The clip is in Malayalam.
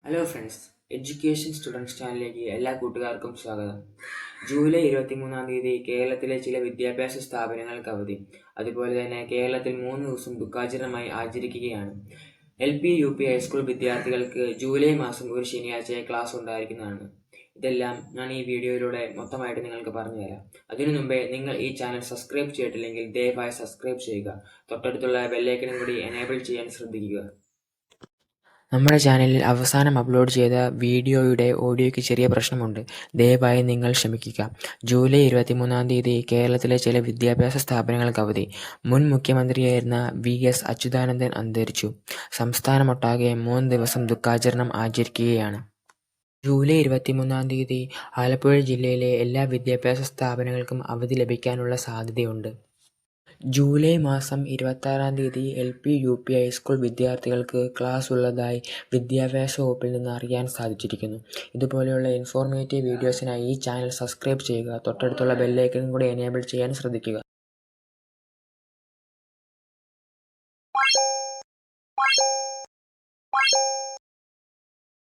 ഹലോ ഫ്രണ്ട്സ്, എഡ്യൂക്കേഷൻ സ്റ്റുഡൻസ് ചാനലിലേക്ക് എല്ലാ കൂട്ടുകാർക്കും സ്വാഗതം. ജൂലൈ 23 കേരളത്തിലെ ചില വിദ്യാഭ്യാസ സ്ഥാപനങ്ങൾക്ക് അവധി. അതുപോലെ തന്നെ കേരളത്തിൽ 3 ദിവസം ദുഃഖാചരണമായി ആചരിക്കുകയാണ്. LP, UP, ഹൈസ്കൂൾ വിദ്യാർത്ഥികൾക്ക് ജൂലൈ മാസം ഒരു ശനിയാഴ്ച ക്ലാസ് ഉണ്ടായിരിക്കുന്നതാണ്. ഇതെല്ലാം ഞാൻ ഈ വീഡിയോയിലൂടെ മൊത്തമായിട്ട് നിങ്ങൾക്ക് പറഞ്ഞുതരാം. അതിനു മുമ്പേ നിങ്ങൾ ഈ ചാനൽ സബ്സ്ക്രൈബ് ചെയ്തിട്ടില്ലെങ്കിൽ ദയവായി സബ്സ്ക്രൈബ് ചെയ്യുക. തൊട്ടടുത്തുള്ള ബെല്ലൈക്കനും കൂടി എനേബിൾ ചെയ്യാൻ ശ്രദ്ധിക്കുക. നമ്മുടെ ചാനലിൽ അവസാനം അപ്ലോഡ് ചെയ്ത വീഡിയോയുടെ ഓഡിയോയ്ക്ക് ചെറിയ പ്രശ്നമുണ്ട്. ദയവായി നിങ്ങൾ ക്ഷമിക്കുക. ജൂലൈ 23 കേരളത്തിലെ ചില വിദ്യാഭ്യാസ സ്ഥാപനങ്ങൾക്ക് അവധി. മുൻ മുഖ്യമന്ത്രിയായിരുന്ന VS അച്യുതാനന്ദൻ അന്തരിച്ചു. സംസ്ഥാനമൊട്ടാകെ 3 ദിവസം ദുഃഖാചരണം ആചരിക്കുകയാണ്. ജൂലൈ 23 ആലപ്പുഴ ജില്ലയിലെ എല്ലാ വിദ്യാഭ്യാസ സ്ഥാപനങ്ങൾക്കും അവധി ലഭിക്കാനുള്ള സാധ്യതയുണ്ട്. ജൂലൈ മാസം 26 LP, UP, ഹൈസ്കൂൾ വിദ്യാർത്ഥികൾക്ക് ക്ലാസ് ഉള്ളതായി വിദ്യാഭ്യാസ വകുപ്പിൽ നിന്ന് അറിയാൻ സാധിച്ചിരിക്കുന്നു. ഇതുപോലെയുള്ള ഇൻഫോർമേറ്റീവ് വീഡിയോസിനായി ഈ ചാനൽ സബ്സ്ക്രൈബ് ചെയ്യുക. തൊട്ടടുത്തുള്ള ബെല്ലൈക്കനും കൂടി എനേബിൾ ചെയ്യാൻ ശ്രദ്ധിക്കുക.